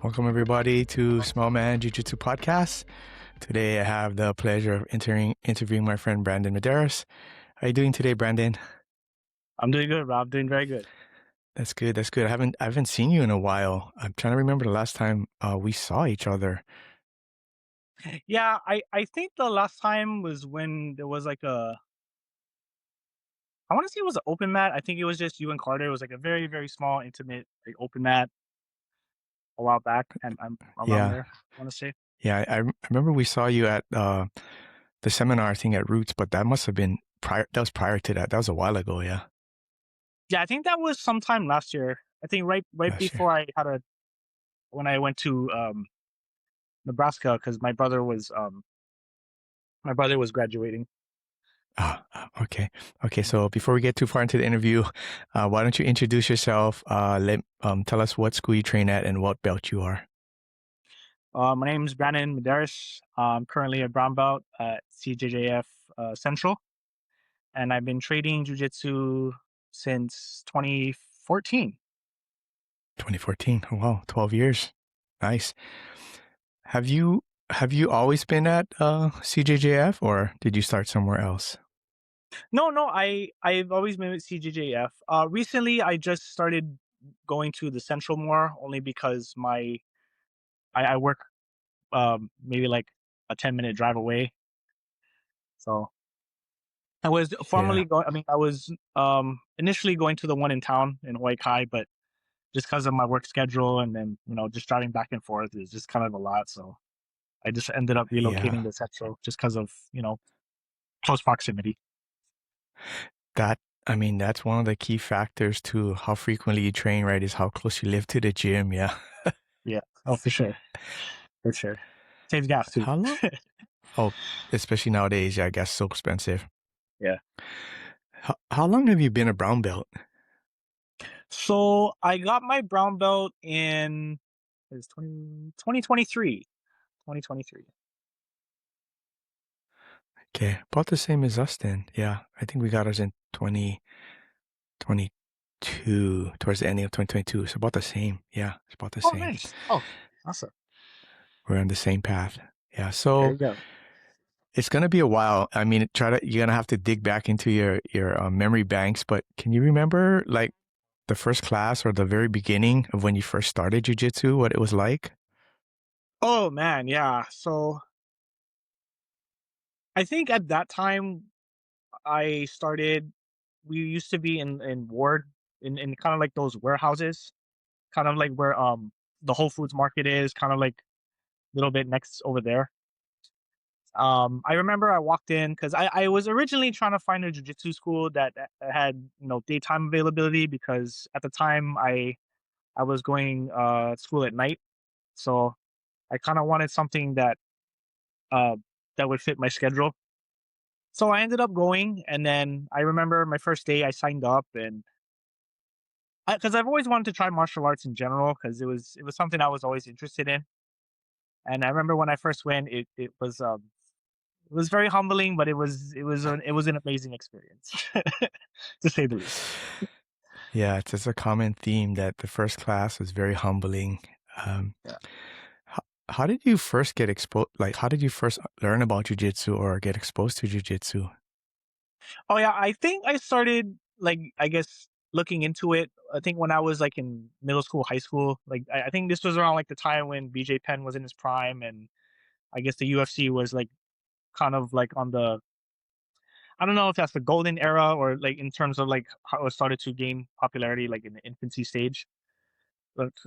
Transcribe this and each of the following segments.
Welcome everybody to Small Man Jiu-Jitsu Podcast. Today I have the pleasure of interviewing my friend Brandon Medeiros. How are you doing today, Brandon? I'm doing good, Rob. Doing very good. That's good. That's good. I haven't seen you in a while. I'm trying to remember the last time we saw each other. Yeah, I think the last time was when there was like I want to say it was an open mat. I think it was just you and Carter. It was like a very, very small, intimate like open mat a while back, and I'm around Yeah, there. I want to say. yeah. I remember we saw you at the seminar thing at Roots, but that must have been prior. That was prior to that. That was a while ago. Yeah, Yeah, I think that was sometime last year. I think right last year. before I had a when I went to Nebraska because my brother was graduating. Okay. Okay. So before we get too far into the interview, why don't you introduce yourself? Tell us what school you train at and what belt you are. My name is Brandon Medeiros. I'm currently a brown belt at CJJF Central. And I've been trading jujitsu since 2014. 2014. Oh, wow. 12 years. Nice. Have you, have you always been at, CJJF or did you start somewhere else? No, I've always been with CJJF. Recently, I just started going to the Central more, only because I work maybe like a 10-minute drive away. So I was Yeah. formerly going. I mean, I was initially going to the one in town in Hawaii Kai, but just because of my work schedule and then just driving back and forth is just kind of a lot. So I just ended up relocating Yeah. to Central just because of close proximity. That, I mean, that's one of the key factors to how frequently you train, right? Is how close you live to the gym. Yeah. Yeah. Oh, for sure. For sure. Saves gas too. How long? Oh, especially nowadays. Yeah. I guess so expensive. Yeah. How long have you been a brown belt? So I got my brown belt in is 2023. 2023. Okay, about the same as us then. Yeah, I think we got ours in 2022, towards the ending of 2022. It's about the same. Yeah, it's about the Oh, same. nice. Oh, awesome. We're on the same path. Yeah, There so you go. it's gonna be a while. I mean, you're gonna have to dig back into your memory banks. But can you remember like the first class or the very beginning of when you first started jujitsu? What it was like? Oh man, yeah. So I think at that time I started we used to be in Ward in kind of like those warehouses, kind of like where the Whole Foods market is, kind of like a little bit next over there. I remember I walked in because I was originally trying to find a jujitsu school that had daytime availability because at the time I was going school at night, so I kind of wanted something uh, that would fit my schedule. So I ended up going, and then I remember my first day I signed up, and because I've always wanted to try martial arts in general because it was something I was always interested in. And I remember when I first went, it was very humbling, but it was an amazing experience, to say the least. Yeah, it's a common theme that the first class was very humbling. Um, Yeah. how did you first get exposed? Like, how did you first learn about jujitsu or get exposed to jujitsu? Oh yeah, I think I started like I guess looking into it. I think when I was like in middle school, high school. Like I think this was around like the time when BJ Penn was in his prime, and I guess the UFC was like kind of like on the I don't know if that's the golden era or like in terms of like how it started to gain popularity like in the infancy stage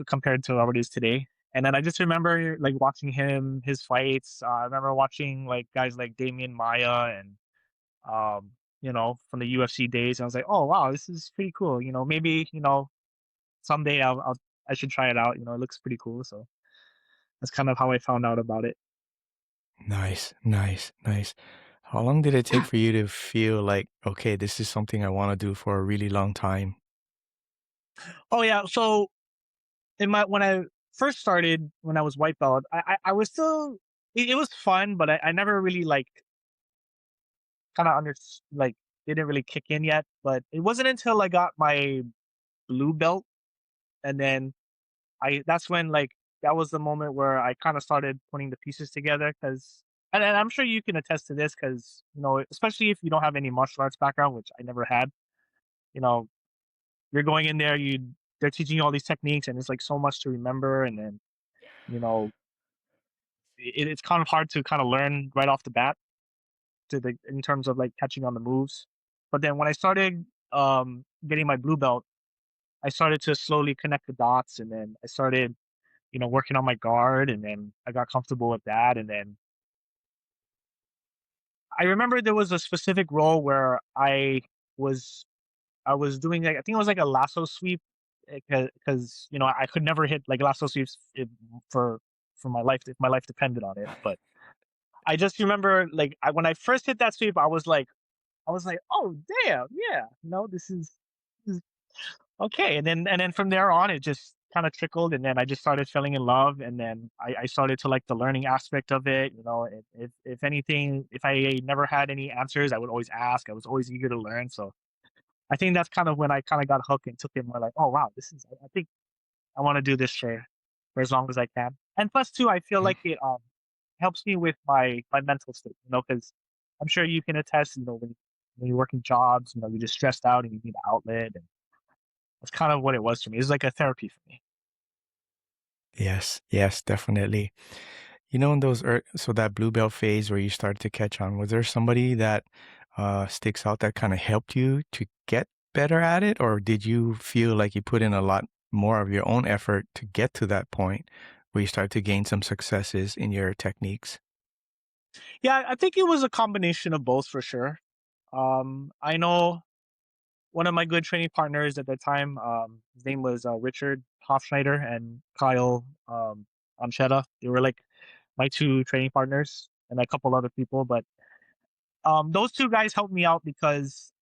compared to how it is today. And then I just remember like watching his fights. I remember watching like guys like Damian Maya and from the UFC days. I was like, oh wow, this is pretty cool. Maybe someday I should try it out. It looks pretty cool. So that's kind of how I found out about it. Nice, nice, nice. How long did it take for you to feel like, okay, this is something I want to do for a really long time? Oh yeah, so in my when I first started when I was white belt, I was still it was fun, but I never really like kind of under like didn't really kick in yet. But it wasn't until I got my blue belt, and then I that's when like that was the moment where I kind of started putting the pieces together. Because, and I'm sure you can attest to this, because especially if you don't have any martial arts background, which I never had. You know, you're going in there, they're teaching you all these techniques, and it's like so much to remember, and then you know it's kind of hard to kind of learn right off the bat in terms of like catching on the moves. But then when I started getting my blue belt, I started to slowly connect the dots, and then I started working on my guard, and then I got comfortable with that, and then I remember there was a specific role where was I was doing, like, I think it was like a lasso sweep, because I could never hit like lasso sweeps for my life if my life depended on it. But I just remember, like, when I first hit that sweep, I was like, oh damn, yeah, this is okay. And then from there on, it just kind of trickled, and then I just started falling in love, and then I started to like the learning aspect of it. If anything, if I never had any answers, I would always ask. I was always eager to learn. So I think that's kind of when I kind of got hooked and took it more like, oh wow, this is. I think I want to do this for as long as I can. And plus, too, I feel like it helps me with my mental state. Because I'm sure you can attest. When you're working jobs, you're just stressed out and you need an outlet, and that's kind of what it was for me. It's like a therapy for me. Yes, yes, definitely. In those so that blue belt phase where you started to catch on, was there somebody that sticks out that kind of helped you to get better at it, or did you feel like you put in a lot more of your own effort to get to that point where you started to gain some successes in your techniques? Yeah, I think it was a combination of both for sure. I know one of my good training partners at that time. His name was Richard Hofschneider and Kyle Anchetta. They were like my two training partners, and a couple other people. But those two guys helped me out because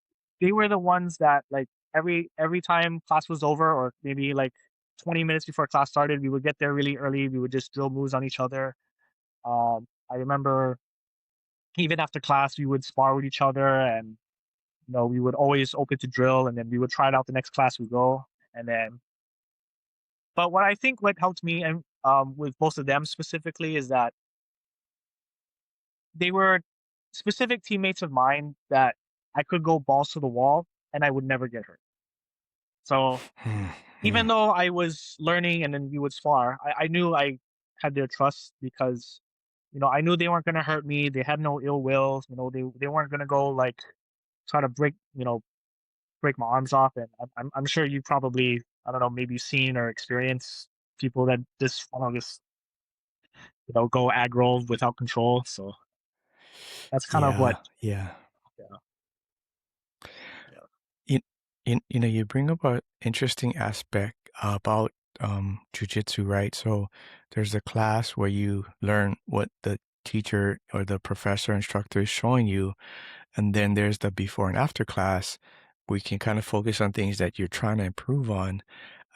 they were the ones that, like, every time class was over, or maybe like 20 minutes before class started, we would get there really early. We would just drill moves on each other. I remember even after class, we would spar with each other, and we would always open to drill, and then we would try it out the next class we go. And then, but what I think what helped me, and with both of them specifically, is that they were specific teammates of mine that I could go balls to the wall and I would never get hurt. So even Hmm. though I was learning and then we would spar, I knew I had their trust, because I knew they weren't going to hurt me. They had no ill will. They weren't going to go like try to break my arms off. And I'm sure you probably, I don't know, maybe seen or experienced people that just want to just go aggro without control. So that's kind of what. Yeah, yeah. Yeah, yeah. You, you bring up an interesting aspect about jujitsu, right? So there's a class where you learn what the teacher or the professor instructor is showing you, and then there's the before and after class where you can kind of focus on things that you're trying to improve on.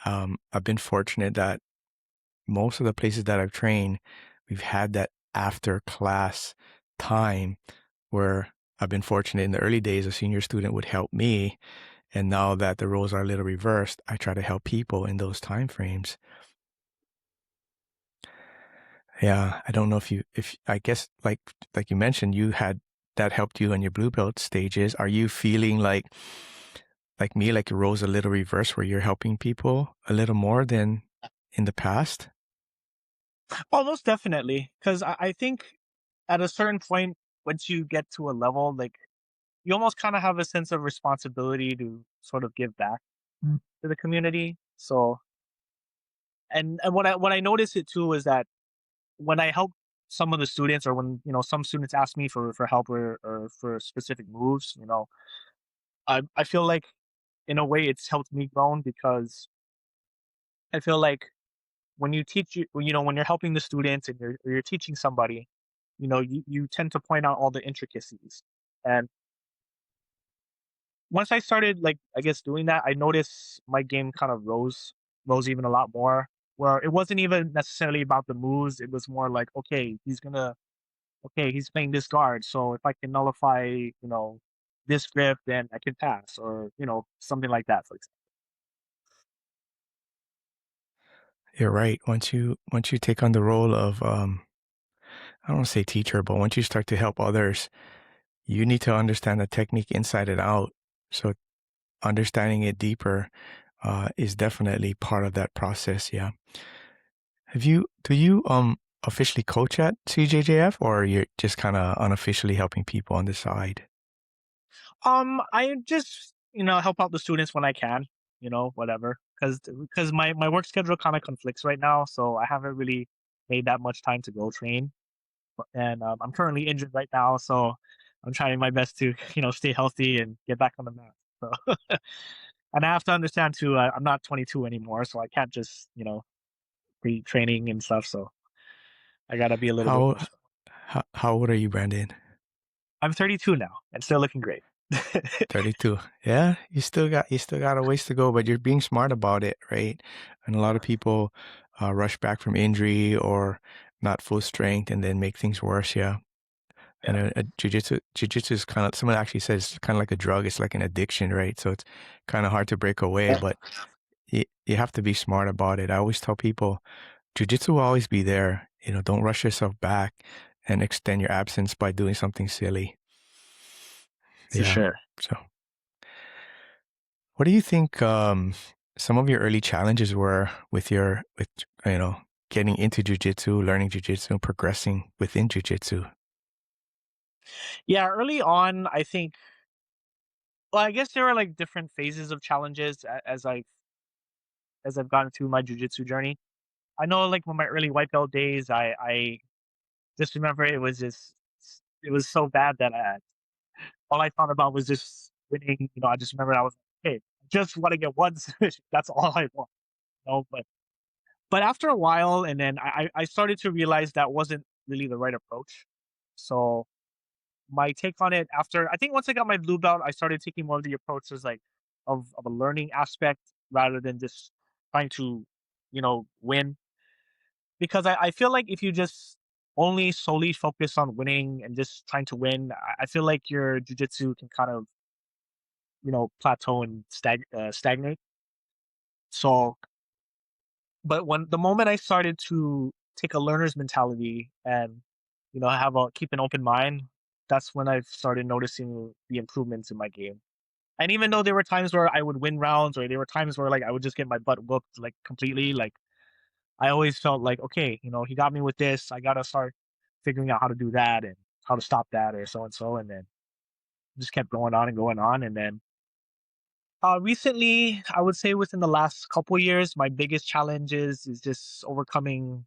I've been fortunate that most of the places that I've trained, we've had that after class time where I've been fortunate in the early days, a senior student would help me. And now that the roles are a little reversed, I try to help people in those time frames. Yeah, I don't know if I guess like you mentioned, you had that helped you in your blue belt stages. Are you feeling like me, like your roles a little reversed where you're helping people a little more than in the past? Oh, most definitely. Because I think at a certain point, once you get to a level, like, you almost kind of have a sense of responsibility to sort of give back to the community. So, and what I noticed it too is that when I help some of the students, or when some students ask me for help, or for specific moves, I feel like in a way it's helped me grow, because I feel like when you teach when you're helping the students, and you're teaching somebody, you tend to point out all the intricacies. And once I started, like, I guess, doing that, I noticed my game kind of rose even a lot more. Where it wasn't even necessarily about the moves; it was more like, okay, he's playing this guard, so if I can nullify, this grip, then I can pass, or something like that, for example. You're right. Once you take on the role of I don't want to say teacher, but once you start to help others, you need to understand the technique inside and out. So understanding it deeper is definitely part of that process. Yeah. Do you officially coach at CJJF, or you're just kind of unofficially helping people on the side? I just, help out the students when I can, whatever. Because my work schedule kind of conflicts right now, so I haven't really made that much time to go train. And I'm currently injured right now, so I'm trying my best to, stay healthy and get back on the mat. So, and I have to understand too, I'm not 22 anymore, so I can't just, be training and stuff. So I gotta be a little bit How more strong. how old are you, Brandon? I'm 32 now and still looking great. 32. Yeah, you still got a ways to go, but you're being smart about it, right? And a lot of people rush back from injury or not full strength and then make things worse. Yeah. And Yeah, jujitsu is kind of, someone actually says it's kind of like a drug. It's like an addiction, right? So it's kind of hard to break away, but you have to be smart about it. I always tell people jujitsu will always be there. Don't rush yourself back and extend your absence by doing something silly. for Yeah. sure. So what do you think some of your early challenges were with you know getting into jujitsu, learning jujitsu, and progressing within jujitsu? Yeah, early on, I think. Well, I guess there were like different phases of challenges as I've gone through my jujitsu journey. I know, like, when my early white belt days, I just remember it was so bad that all I thought about was just winning. I just remember I was like, hey, I just want to get one submission. That's all I want. But after a while, and then I started to realize that wasn't really the right approach. So my take on it after, I think once I got my blue belt, I started taking more of the approach as like of a learning aspect rather than just trying to, win. Because I feel like if you just only solely focus on winning and just trying to win, I feel like your jujitsu can kind of, plateau and stagnate. So, but when the moment I started to take a learner's mentality and, have a keep an open mind, that's when I started noticing the improvements in my game. And even though there were times where I would win rounds, or there were times where like I would just get my butt whooped like completely, like I always felt like, okay, he got me with this. I gotta start figuring out how to do that and how to stop that or so and so, and then just kept going on and going on. And then recently, I would say within the last couple years, my biggest challenge is just overcoming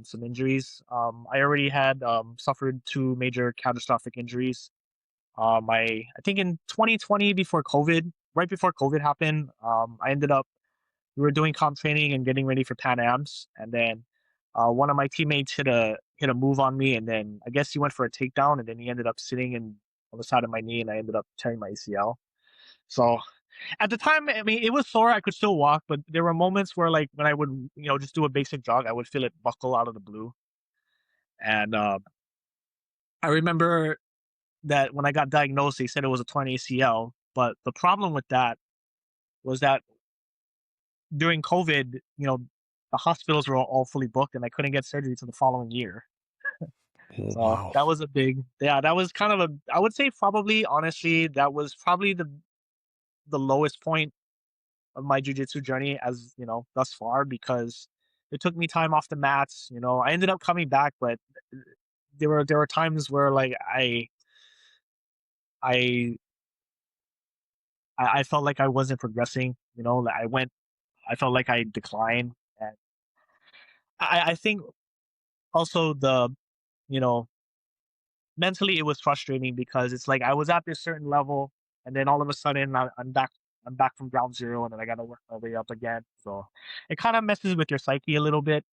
some injuries. I already had suffered two major catastrophic injuries. I think in 2020, before COVID, right before COVID happened, I ended up we were doing comp training and getting ready for Pan Ams, and then one of my teammates hit a move on me, and then I guess he went for a takedown, and then he ended up sitting on the side of my knee, and I ended up tearing my ACL. So at the time, I mean, it was sore. I could still walk, but there were moments where, like, when I would, just do a basic jog, I would feel it buckle out of the blue. And I remember that when I got diagnosed, they said it was a torn ACL. But the problem with that was that during COVID, the hospitals were all fully booked, and I couldn't get surgery till the following year. So Wow. that was yeah, that was kind of I would say probably, honestly, that was probably the lowest point of my jujitsu journey as thus far, because it took me time off the mats. I ended up coming back, but there were times where like I I felt like I wasn't progressing. Like I felt like I declined, and I think also you know mentally it was frustrating because it's like I was at this certain level, and then all of a sudden I'm back. I'm back from ground zero, and then I got to work my way up again. So it kind of messes with your psyche a little bit.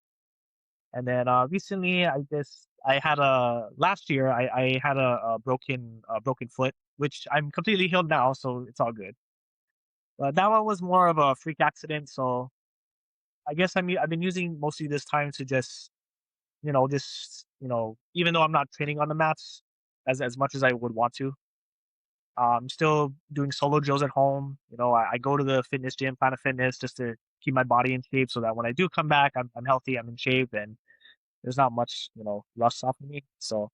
And then recently, I had a last year I had a broken foot, which I'm completely healed now, so it's all good. But that one was more of a freak accident, so I guess I've been using mostly this time to even though I'm not training on the mats as much as I would want to, I'm still doing solo drills at home. I go to the fitness gym, Planet Fitness, just to keep my body in shape so that when I do come back, I'm healthy, I'm in shape, and there's not much, rust off of me. So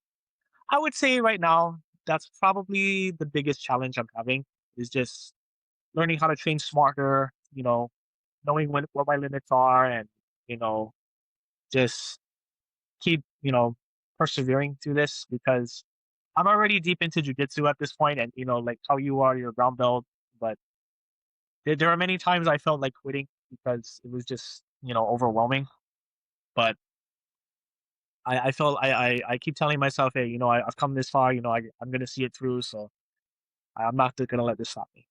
I would say right now, that's probably the biggest challenge I'm having is just learning how to train smarter, knowing what my limits are and, you know, just keep, persevering through this because I'm already deep into jujitsu at this point and, like how you are, your brown belt, but there are many times I felt like quitting because it was just, overwhelming. But I felt I keep telling myself, hey, I've come this far, I'm gonna see it through, so I'm not gonna let this stop me.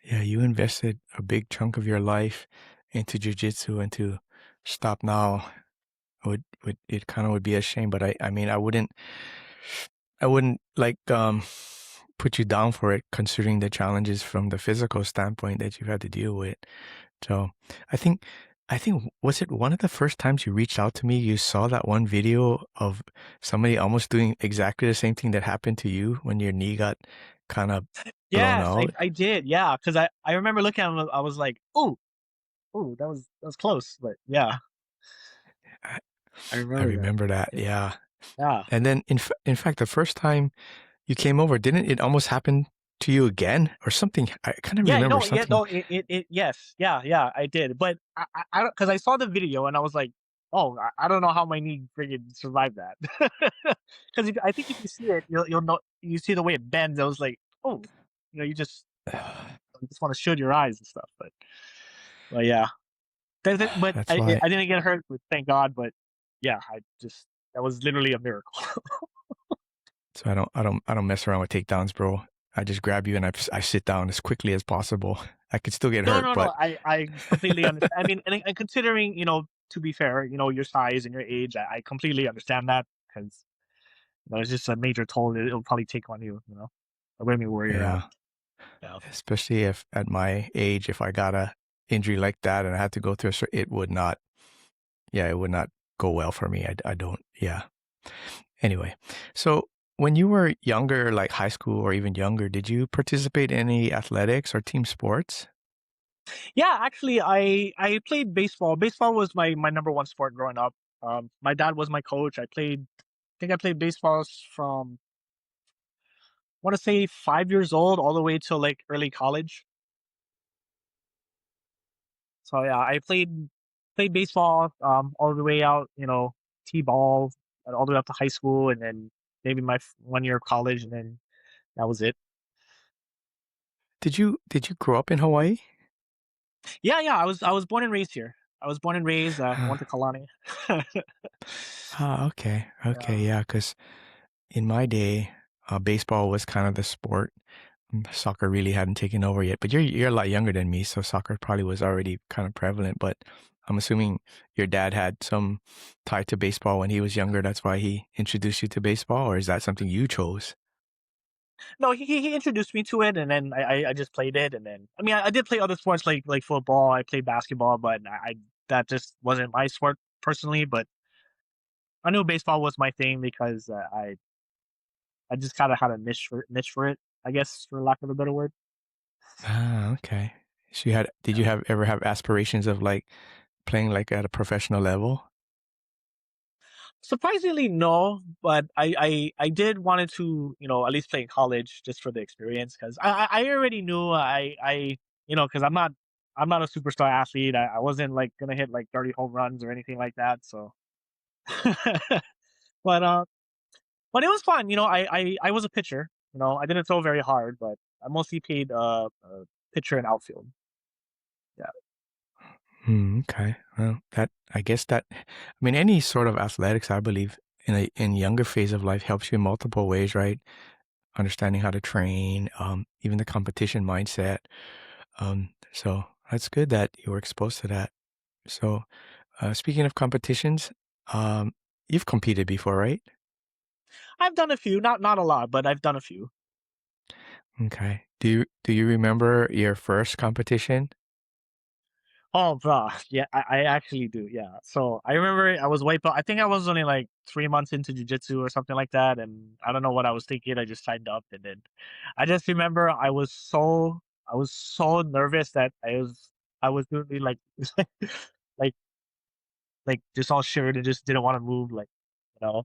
Yeah, you invested a big chunk of your life into jujitsu, and to stop now would it kind of would be a shame. But I mean, I wouldn't like put you down for it, considering the challenges from the physical standpoint that you've had to deal with. So I think I think was it one of the first times you reached out to me, you saw that one video of somebody almost doing exactly the same thing that happened to you when your knee got kind of blown Yes, I out. I did, yeah, because I remember looking at him, I was like, "Ooh, ooh, that was close," but yeah, I, I I remember that. remember that, Yeah, yeah. yeah. And then in fact, the first time you came over, didn't it almost happen to you again or something? I kind of Yeah, remember no, yeah, something. no, yes, yeah, yeah, I did, but I don't because I saw the video and I was like, "Oh, I don't know how my knee friggin' survived that." Because I think if you see it, you'll know you see the way it bends, I was like, "Oh," you just wanna shield your eyes and stuff, but yeah. But That's why. I didn't get hurt, but thank God, but yeah, I just that was literally a miracle. So I don't mess around with takedowns, bro. I just grab you and I sit down as quickly as possible. I could still get No, hurt, no, no, but I completely understand. I mean, and considering, to be fair, your size and your age, I completely understand that because, it's just a major toll it'll probably take on you, I mean, where you're at. yeah, Yeah. especially if at my age, if I got a injury like that and I had to go through it would not, yeah, it would not go well for me. I don't, yeah. Anyway, so when you were younger, like high school or even younger, did you participate in any athletics or team sports? Yeah, actually, I played baseball. Baseball was my number one sport growing up. My dad was my coach. I think I played baseball from want to say 5 years old all the way till like early college. So yeah, I played baseball all the way out, t-ball all the way up to high school, and then maybe my 1 year of college, and then that was it. Did you grow up in Hawaii? Yeah, yeah, I was born and raised here. I was born and raised. I went to Ah, Kalani. okay, okay, Yeah. yeah, because in my day, baseball was kind of the sport. Soccer really hadn't taken over yet, but you're a lot younger than me, so soccer probably was already kind of prevalent. But I'm assuming your dad had some tie to baseball when he was younger. That's why he introduced you to baseball, or is that something you chose? No, he introduced me to it, and then I just played it, and then I mean I did play other sports like football. I played basketball, but I that just wasn't my sport personally. But I knew baseball was my thing because I just kind of had a niche for it, I guess, for lack of a better word. Ah, okay. So did you Yeah. ever have aspirations of like playing like at a professional level? Surprisingly, no, but I did wanted to, at least play in college just for the experience because I already knew because I'm not a superstar athlete. I wasn't like gonna hit like 30 home runs or anything like that. So, but but it was fun. I was a pitcher. I didn't throw very hard, but I mostly played pitcher and outfield. Yeah. Okay. Well, that I guess that I mean any sort of athletics, I believe, in younger phase of life helps you in multiple ways, right? Understanding how to train, even the competition mindset. So that's good that you were exposed to that. So, speaking of competitions, um, you've competed before, right? I've done a few, not a lot, but I've done a few. Okay. Do you remember your first competition? Oh, bro, yeah, I actually do, yeah. So I remember I was white belt. I think I was only like 3 months into jujitsu or something like that, and I don't know what I was thinking. I just signed up, and then I just remember I was so nervous that I was. I was literally like, like, just all shivered and just didn't want to move. Like, you know,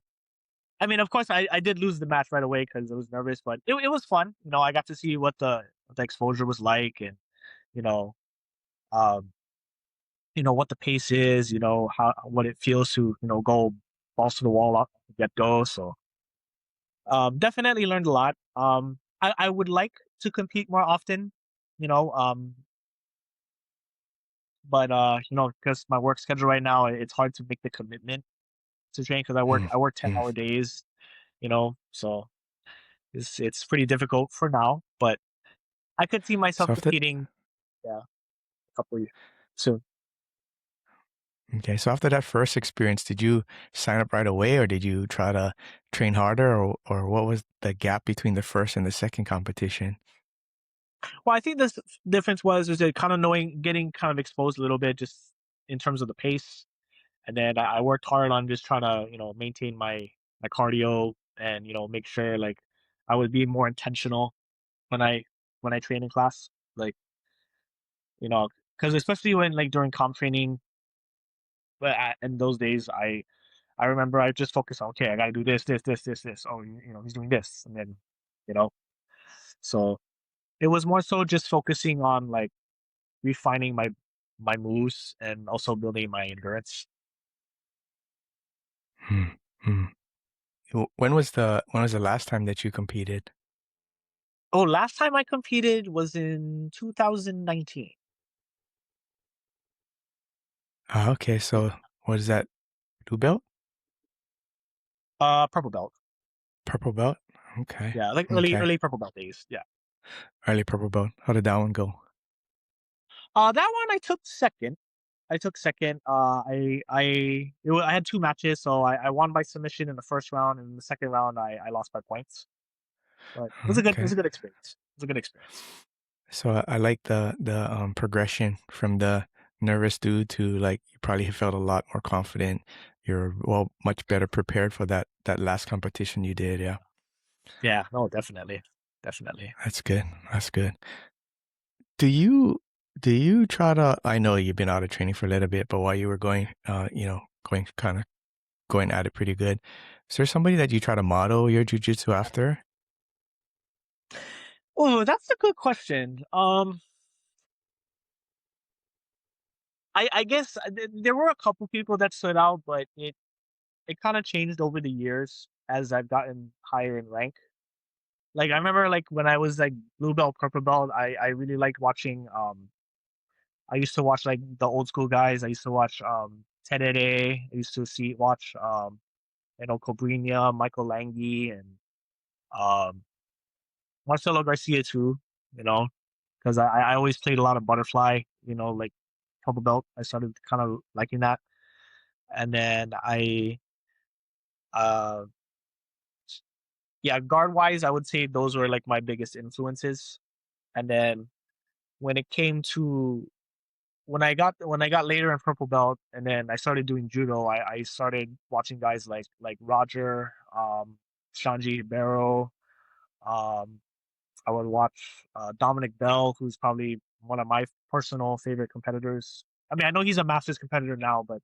I mean, of course, I did lose the match right away because I was nervous, but it was fun. You know, I got to see what the exposure was like, and you know, um, what the pace is. You know, how what it feels to go balls to the wall up get go. So definitely learned a lot. I would like to compete more often. You know, but because my work schedule right now, it's hard to make the commitment to train because Mm, I work 10 mm. hour days. So it's pretty difficult for now, but I could see myself So after competing, yeah, a couple of years soon. okay, so after that first experience, did you sign up right away, or did you try to train harder, or what was the gap between the first and the second competition? Well, I think this difference was is it kind of getting kind of exposed a little bit just in terms of the pace, and then I worked hard on just trying to maintain my cardio and make sure like I would be more intentional when I train in class, like because especially when like during comp training, but in those days I remember I just focused on, okay, I got to do this, this, this, this, this. Oh, he's doing this, and then you know, so it was more so just focusing on like refining my moves and also building my endurance. Hmm, hmm. When was the last time that you competed? Oh, last time I competed was in 2019. Ah, okay, so what is that? Blue belt? Purple belt. Purple belt? Okay, Yeah, like okay. early purple belt days. Yeah. Early purple belt. How did that one go? That one I took second. I took second. I had two matches, so I won by submission in the first round, and in the second round I lost by points. But it was Okay. a good experience. It was a good experience. So I like the progression from the nervous dude to like you probably felt a lot more confident. You're much better prepared for that last competition you did. Yeah, Yeah, no, definitely, definitely. that's good. That's good. Do you do you try to? I know you've been out of training for a little bit, but while you were going, going at it pretty good. Is there somebody that you try to model your jujitsu after? Oh, that's a good question. I guess there were a couple people that stood out, but it kind of changed over the years as I've gotten higher in rank. Like I remember, like when I was like blue belt, purple belt, I really liked watching. I used to watch like the old school guys. I used to watch Terere. I used to watch Cobrinha, Michael Langhi, and um Marcelo Garcia too. You know, because I always played a lot of butterfly. Like purple belt. I started kind of liking that, and then uh yeah, guard wise, I would say those were like my biggest influences. And then when it came to when I got later in purple belt, and then I started doing judo, I started watching guys like Roger, Shanji Ibero. Um, I would watch Dominic Bell, who's probably one of my personal favorite competitors. I mean, I know he's a masters competitor now, but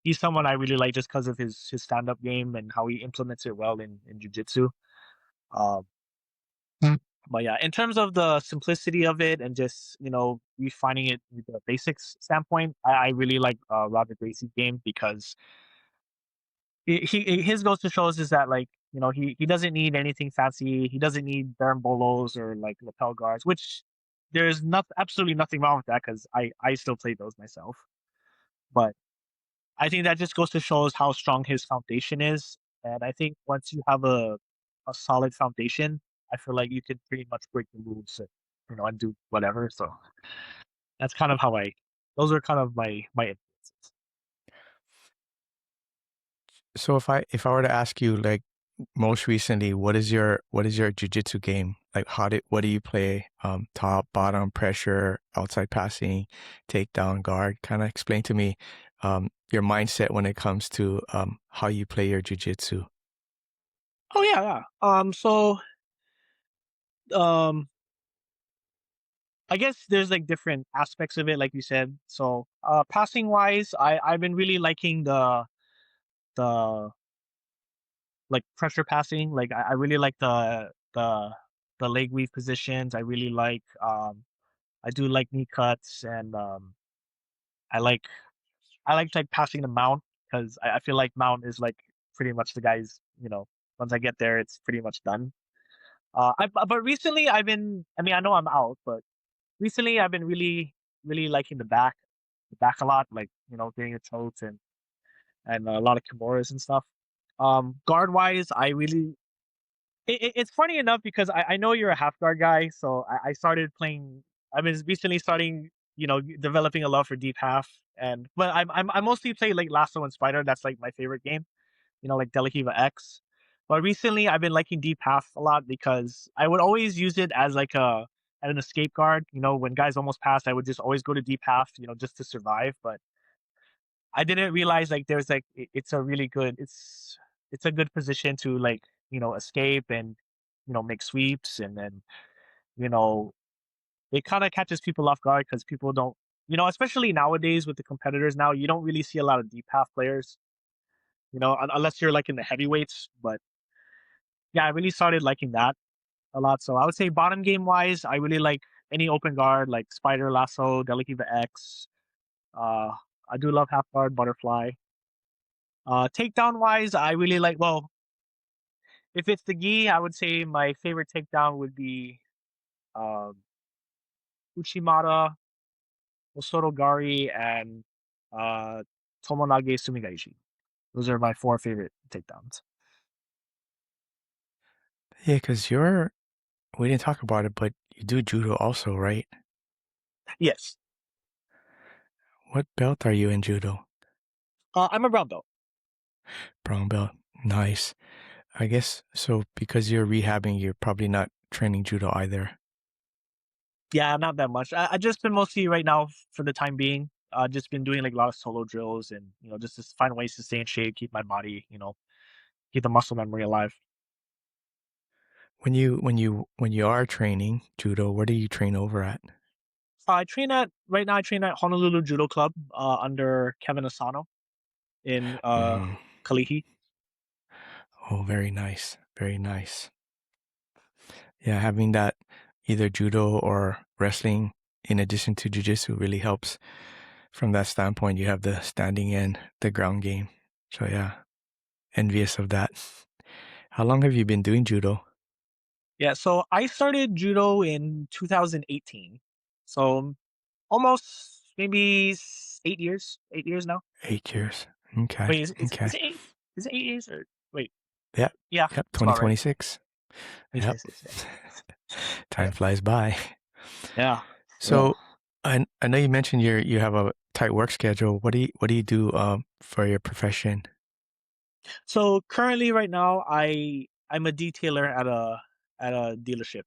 he's someone I really like just because of his stand up game and how he implements it well in jujitsu. Um, but yeah, in terms of the simplicity of it and just refining it with the basics standpoint, I really like Roger Gracie's game because his goes to shows is that like he doesn't need anything fancy. He doesn't need berimbolos or like lapel guards, which there's not absolutely nothing wrong with that because I still play those myself. But I think that just goes to shows how strong his foundation is. And I think once you have a solid foundation, I feel like you can pretty much break the rules and and do whatever. So that's kind of how I those are kind of my influences. So if I were to ask you like most recently, what is your jujitsu game? Like what do you play? Top, bottom, pressure, outside passing, takedown, guard. Kind of explain to me your mindset when it comes to how you play your jujitsu. Oh yeah, yeah. So um I guess there's like different aspects of it, like you said. So passing wise, I've been really liking the like pressure passing. Like I really like the leg weave positions. I really like I do like knee cuts, and I like I like passing the mount because I feel like mount is like pretty much the guys. Once I get there, it's pretty much done. But recently I've been. I mean, I know I'm out, but recently I've been really liking the back a lot. Like getting your chokes and a lot of kimuras and stuff. Guard wise, I really it's funny enough because I know you're a half guard guy, so I started playing. I've been recently starting, developing a love for deep half, and but I mostly play like Lasso and Spider. That's like my favorite game. Like Delahiva X. But recently, I've been liking deep half a lot because I would always use it as like as an escape guard. When guys almost passed, I would just always go to deep half, just to survive. But I didn't realize like there's like it's a really good it's a good position to like escape and make sweeps, and then you know it kind of catches people off guard because people don't especially nowadays with the competitors now you don't really see a lot of deep half players unless you're like in the heavyweights. But yeah, I really started liking that a lot. So I would say bottom game wise, I really like any open guard like Spider, Lasso, Delakiva X. Uh, I do love half guard, Butterfly. Takedown wise, I really like. Well, if it's the gi, I would say my favorite takedown would be um, Uchimata, Osotogari, and uh, Tomonage Sumigaishi. Those are my four favorite takedowns. Yeah, because we didn't talk about it, but you do judo also, right? Yes, What belt are you in judo? I'm a brown belt. Brown belt. Nice. I guess so because you're rehabbing, you're probably not training judo either. Yeah, not that much. I just been mostly right now for the time being. Just been doing like a lot of solo drills and just to find ways to stay in shape, keep my body, keep the muscle memory alive. When you are training judo, where do you train over at? I train at right now. I train at Honolulu Judo Club under Kevin Asano in Mm. Kalihi. Oh, very nice. Very nice. Yeah, having that either judo or wrestling in addition to jiu-jitsu really helps. From that standpoint, you have the standing and the ground game. So yeah, envious of that. How long have you been doing judo? Yeah, so I started judo in 2018. So almost maybe 8 years. 8 years now. 8 years. Okay. Wait, is Okay. it eight? Is it 8 years or wait? Yep. Yeah, Yep. that's about right. 2026. Yep. 2026. Yeah. Time Yeah. flies by. Yeah. Yeah. So I know you mentioned you have a tight work schedule. What do you do for your profession? So currently, right now, I'm a detailer at a dealership.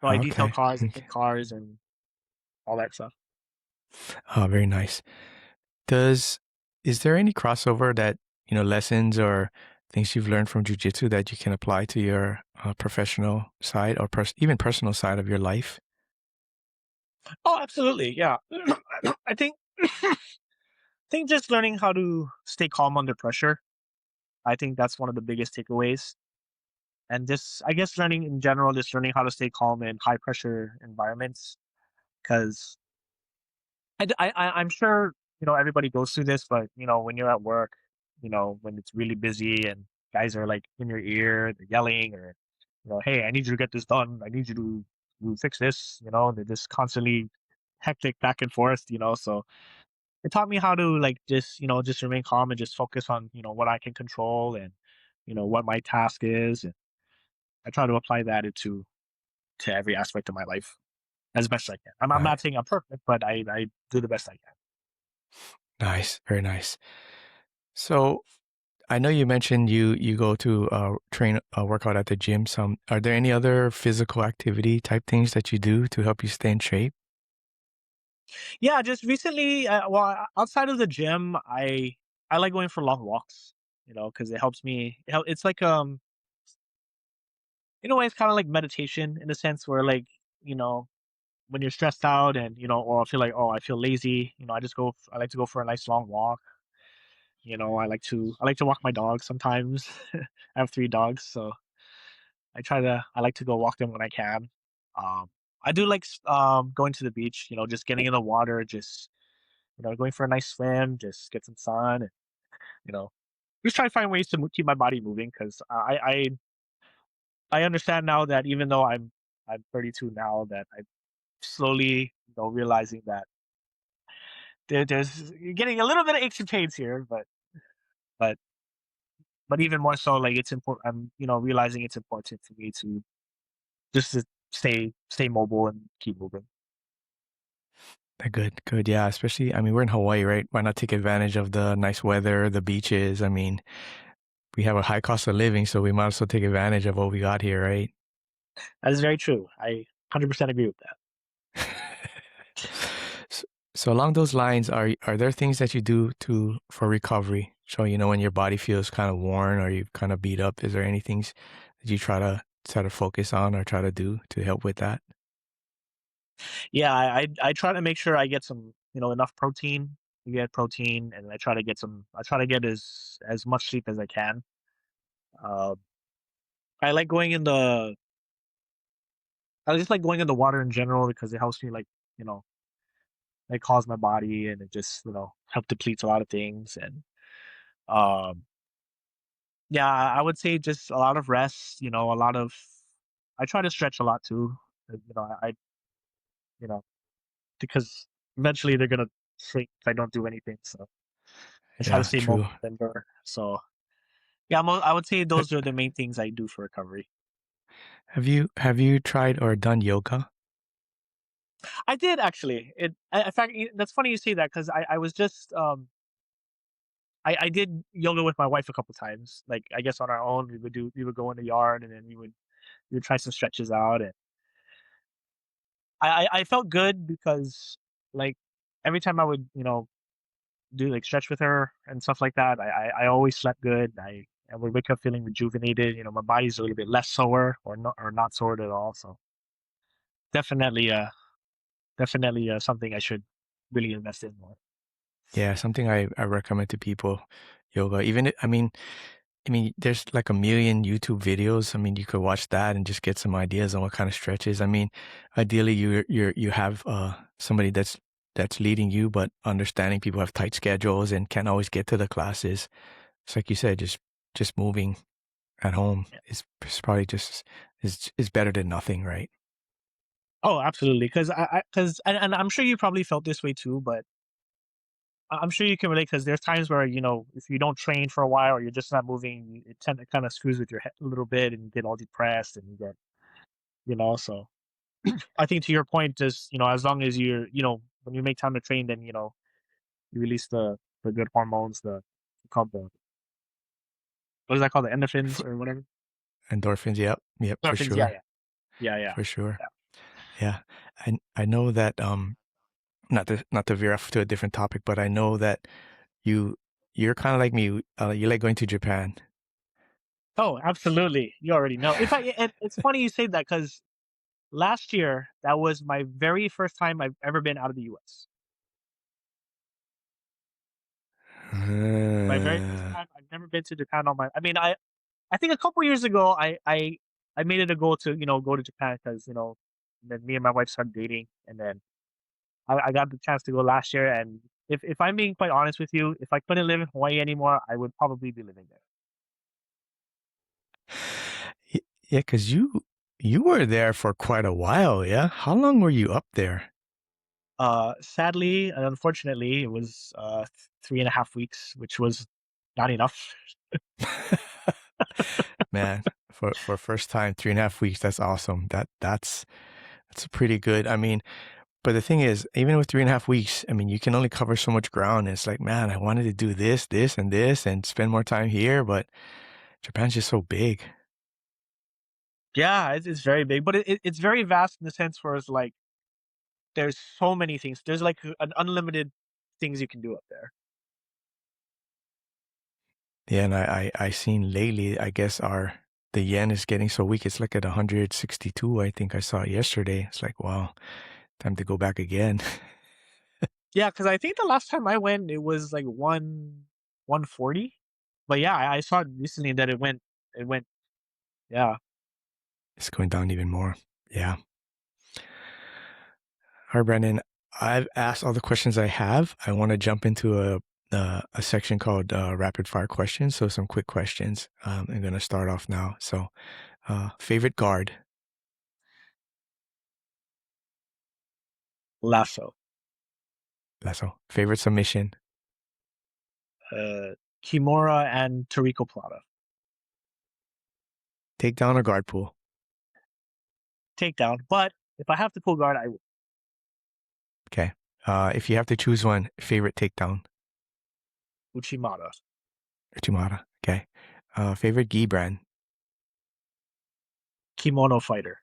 So I detail Okay. cars, I Okay. paint cars, and all that stuff. Oh, very nice. Does is there any crossover that, lessons or things you've learned from jujitsu that you can apply to your professional side or even personal side of your life? Oh, absolutely. Yeah. I think think just learning how to stay calm under pressure. I think that's one of the biggest takeaways. And just, I guess, learning in general, just learning how to stay calm in high pressure environments. Because I'm sure everybody goes through this, but when you're at work, when it's really busy and guys are like in your ear, they're yelling, or hey, I need you to get this done. I need you to fix this. They're just constantly hectic back and forth. So it taught me how to like just remain calm and just focus on what I can control and what my task is, and I try to apply that to every aspect of my life as best I can. I'm Right. not saying I'm perfect, but I do the best I can. Nice. Very nice. So I know you mentioned you go to train work out at the gym. Some are there any other physical activity type things that you do to help you stay in shape? Yeah, just recently, well, outside of the gym, I like going for long walks. Because it helps me. It's like in a way, it's kind of like meditation in a sense where like, you know, when you're stressed out and, or I feel like, oh, I feel lazy, I like to go for a nice long walk. I like to walk my dogs sometimes. I have 3 dogs, so I like to go walk them when I can. Um, I do like going to the beach, just getting in the water, just going for a nice swim, just get some sun, and you know, just try to find ways to keep my body moving because I understand now that even though I'm 32 now, that I'm slowly realizing that there's you're getting a little bit of aches and pains here, but but even more so, like it's important. I'm realizing it's important for me to just to stay mobile and keep moving. Good, good. Yeah, especially, I mean, we're in Hawaii, right? Why not take advantage of the nice weather, the beaches? I mean, we have a high cost of living, so we might as well take advantage of what we got here, right? That is very true. I 100% agree with that. So, so along those lines, are there things that you do to for recovery? So, when your body feels kind of worn or you kind of beat up, is there any things that you try to focus on or try to do to help with that? Yeah, I try to make sure I get some enough protein. You get protein, and I try to get some. I try to get as much sleep as I can. Uh, I like going in the. I just like going in the water in general because it helps me you know it calms my body and it just help depletes a lot of things and um yeah, I would say just a lot of rest. A lot of. I try to stretch a lot too. You know because eventually they're gonna shrink if I don't do anything. So I try to Yeah, stay mobile true. member. So yeah, I would say Ha- those are the main things I do for recovery. have you tried or done yoga? I did actually. In fact, that's funny you say that because I was just I did yoga with my wife a couple times. Like I guess on our own, we would go in the yard and then we would try some stretches out, and I felt good because like every time I would do like stretch with her and stuff like that, I always slept good. I would wake up feeling rejuvenated. My body's a little bit less sore or not sore at all. So definitely definitely something I should really invest in more. Yeah, something I recommend to people, yoga. I mean, there's like a million YouTube videos. I mean, you could watch that and just get some ideas on what kind of stretches. I mean, ideally you have somebody that's leading you, but understanding people have tight schedules and can't always get to the classes. It's like you said, just moving at home Yeah. is probably just is better than nothing, right? Oh, absolutely. Because and I'm sure you probably felt this way too, but I'm sure you can relate because there's times where if you don't train for a while or you're just not moving, it tend to kind of screws with your head a little bit and you get all depressed and you get so I think to your point, just as long as you're when you make time to train, then you release the good hormones, the called the what is that called, the endorphins For or whatever. endorphins, yep, yep, for Endorphins, yeah, sure, yeah, yeah, yeah, for sure. yeah. Yeah, I know that not to veer off to a different topic, but I know that you you're kind of like me. You like going to Japan. Oh, absolutely. You already know. In fact, and it's funny you say that because last year that was my very first time I've ever been out of the U.S. My very first Uh, time. I've never been to Japan on my. I mean, I think a couple years ago I made it a goal to go to Japan because then me and my wife started dating, and then I got the chance to go last year. And if I'm being quite honest with you, if I couldn't live in Hawaii anymore, I would probably be living there. y- yeah, because you were there for quite a while. Yeah, how long were you up there? Sadly and unfortunately, it was 3.5 weeks, which was not enough. Man, for first time, 3.5 weeks. That's awesome. That's pretty good. I mean, but the thing is, even with 3.5 weeks, I mean, you can only cover so much ground. It's like, man, I wanted to do this, this, and spend more time here, but Japan's just so big. Yeah, it's very big, but it's very vast in the sense where it's like there's so many things. There's like an unlimited things you can do up there. Yeah, and I seen lately, I guess the yen is getting so weak. It's like at 162. I think I saw it yesterday. It's like, wow, time to go back again. Yeah, because I think the last time I went, it was like 140. But yeah, I saw recently that it went. Yeah, It's going down even more. Yeah. All right, Brandon. I've asked all the questions I have. I want to jump into a section called rapid fire questions. So some quick questions. I'm going to start off now. So, favorite guard, lasso. Lasso. Favorite submission, Kimura and Toriko Plata. takedown or guard pull. Takedown. But if I have to pull guard, I will. Okay. If you have to choose one, favorite takedown, Uchimata. Uchimata. Okay. Favorite gi brand. Kimono fighter.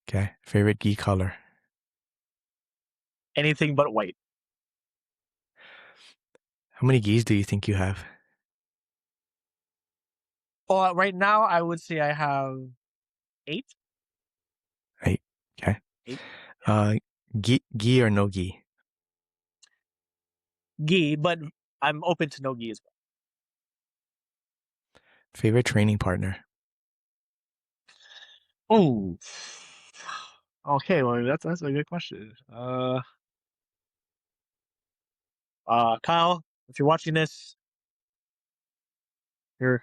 Okay. Favorite gi color. Anything but white. How many gis do you think you have? Well, right now, I would say I have 8. 8. Okay. 8. Uh, gi or no gi? Gi, but I'm open to no gi as well. Favorite training partner. Oh. Okay, well that's a good question. Kyle, if you're watching this, you're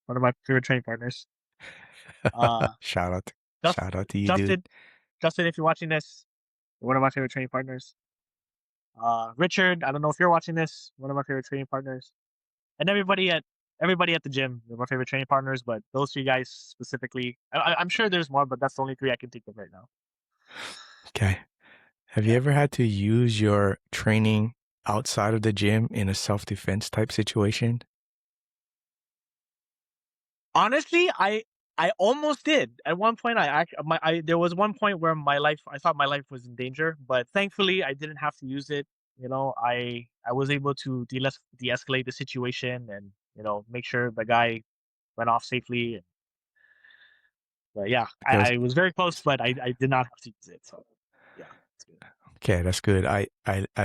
one of my favorite training partners. shout out. Just, Shout out to you, dude. Justin, Justin, if you're watching this, you're one of my favorite training partners. Richard, I don't know if you're watching this, one of my favorite training partners, and everybody at the gym, they're my favorite training partners. But those 3 guys specifically, I'm sure there's more, but that's the only 3 I can think of right now. Okay. Have you Yeah. ever had to use your training outside of the gym in a self-defense type situation? Honestly, I almost did. At one point, there was one point where I thought my life was in danger, but thankfully, I didn't have to use it. I was able to de-escalate the situation and make sure the guy went off safely. But yeah, Okay, I was very close, but I did not have to use it. So yeah, it's good. okay, that's good. I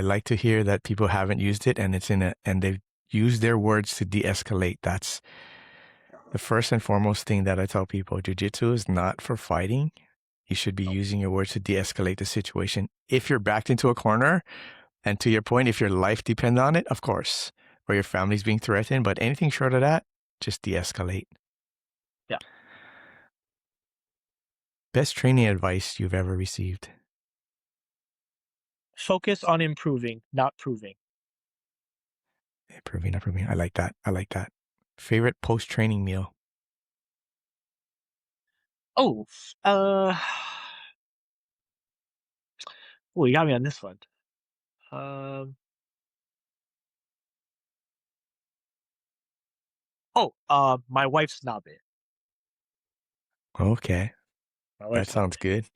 like to hear that people haven't used it and and they've used their words to de-escalate. That's the first and foremost thing that I tell people. Jiu-jitsu is not for fighting. You should be using your words to de-escalate the situation. If you're backed into a corner, and to your point, if your life depends on it, of course, or your family's being threatened, but anything short of that, just de-escalate. Yeah. Best training advice you've ever received? Focus on improving, not proving. Improving, improving. I like that. I like that. Favorite post-training meal? Oh, uh, oh, you got me on this one. Um, my wife's nabe. Okay, My that wife's sounds nabe. good.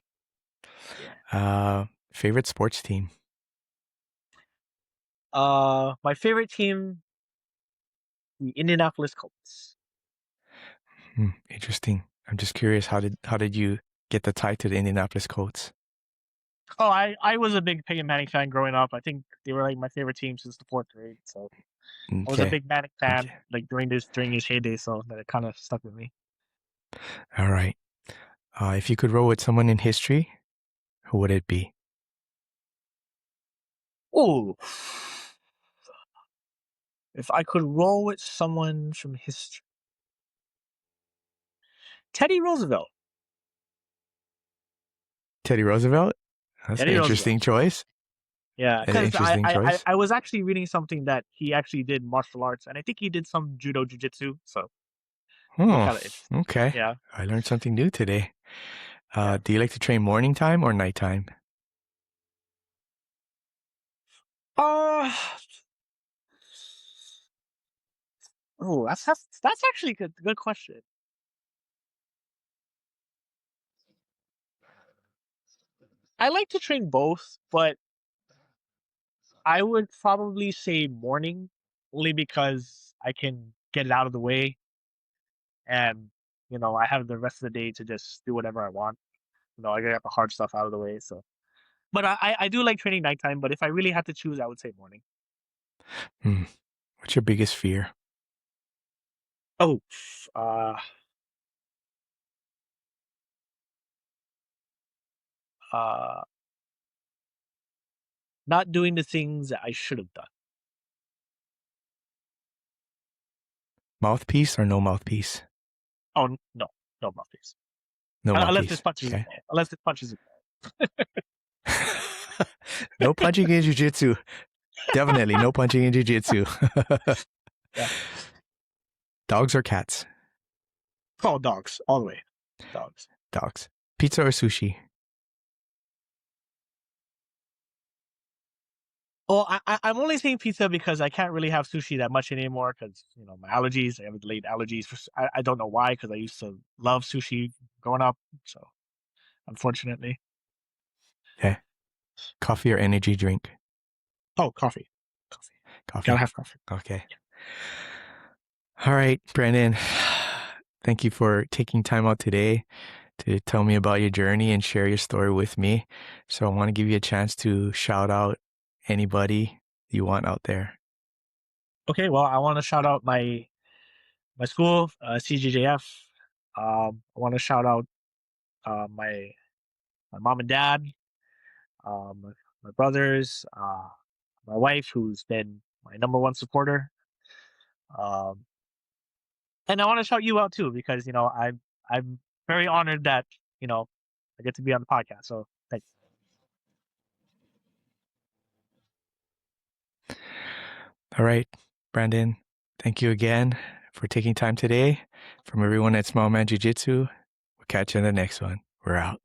Yeah. Favorite sports team? My favorite team, the Indianapolis Colts. Interesting. I'm just curious. How did you get the tie to the Indianapolis Colts? Oh, I was a big Peyton Manning fan growing up. I think they were like my favorite team since the 4th grade. So I was a Okay. big Manning fan Okay. like during his heyday. So that it kind of stuck with me. All right. If you could roll with someone in history, who would it be? Oh, if I could roll with someone from history, Teddy Roosevelt. Teddy Roosevelt? That's an Teddy interesting Roosevelt. choice. Yeah, An because interesting choice. I was actually reading something that he actually did martial arts, and I think he did some judo jiu-jitsu. So it's Oh, kind of interesting. okay. Yeah, I learned something new today. yeah. Do you like to train morning time or nighttime? Uh, oh, that's actually a good question. I like to train both, but I would probably say morning only because I can get it out of the way and I have the rest of the day to just do whatever I want. I got the hard stuff out of the way. So, but I do like training nighttime. But if I really had to choose, I would say morning. Hmm. What's your biggest fear? Oh, uh, uh, not doing the things that I should have done. Mouthpiece or no mouthpiece? Oh no, no mouthpiece. No Unless this mouthpiece. punches Okay. it. Unless this punches it. No punching in jiu-jitsu. Definitely no punching in jiu-jitsu. Yeah. Dogs or cats? Oh, dogs all the way. Dogs. Dogs. Pizza or sushi? Oh, I'm only saying pizza because I can't really have sushi that much anymore because my allergies. I have delayed allergies. I don't know why because I used to love sushi growing up. So unfortunately, Okay. Coffee or energy drink? oh, coffee. Coffee. Gotta have coffee. Okay. All right, Brandon. Thank you for taking time out today to tell me about your journey and share your story with me. So I want to give you a chance to shout out anybody you want out there. Okay, well, I want to shout out my school, CJJF. I want to shout out my mom and dad, my brothers, my wife, who's been my number one supporter. Um, and I want to shout you out too because I'm very honored that I get to be on the podcast. So thanks. All right, Brandon. Thank you again for taking time today. From everyone at Small Man Jiu Jitsu, we'll catch you in the next one. We're out.